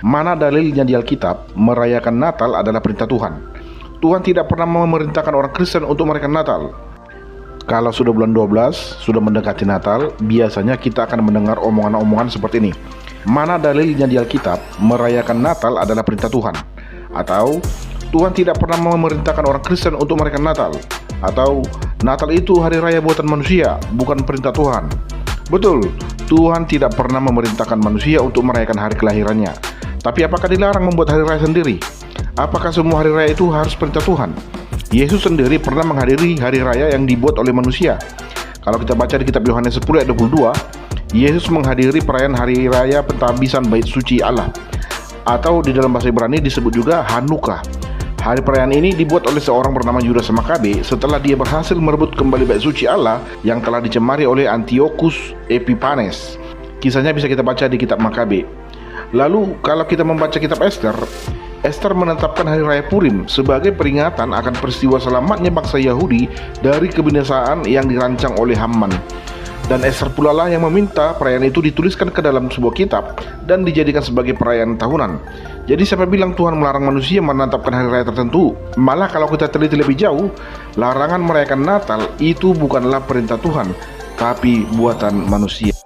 Mana dalilnya di Alkitab merayakan Natal adalah perintah Tuhan? Tuhan tidak pernah memerintahkan orang Kristen untuk merayakan Natal. Kalau sudah bulan 12, sudah mendekati Natal, biasanya kita akan mendengar omongan-omongan seperti ini. Mana dalilnya di Alkitab merayakan Natal adalah perintah Tuhan? Atau Tuhan tidak pernah memerintahkan orang Kristen untuk merayakan Natal. Atau Natal itu hari raya buatan manusia, bukan perintah Tuhan. Betul, Tuhan tidak pernah memerintahkan manusia untuk merayakan hari kelahirannya. Tapi apakah dilarang membuat hari raya sendiri? Apakah semua hari raya itu harus perintah Tuhan? Yesus sendiri pernah menghadiri hari raya yang dibuat oleh manusia. Kalau kita baca di kitab Yohanes 10 ayat 22, Yesus menghadiri perayaan hari raya pentabisan bait suci Allah. Atau di dalam bahasa Ibrani disebut juga Hanukkah. Hari perayaan ini dibuat oleh seorang bernama Yudas Makabe setelah dia berhasil merebut kembali bait suci Allah yang telah dicemari oleh Antiochus Epiphanes. Kisahnya bisa kita baca di kitab Makabe. Lalu kalau kita membaca kitab Ester, Ester menetapkan hari raya Purim sebagai peringatan akan peristiwa selamatnya bangsa Yahudi dari kebinasaan yang dirancang oleh Haman. Dan Ester pula lah yang meminta perayaan itu dituliskan ke dalam sebuah kitab dan dijadikan sebagai perayaan tahunan. Jadi siapa bilang Tuhan melarang manusia menetapkan hari raya tertentu? Malah kalau kita teliti lebih jauh, larangan merayakan Natal itu bukanlah perintah Tuhan, tapi buatan manusia.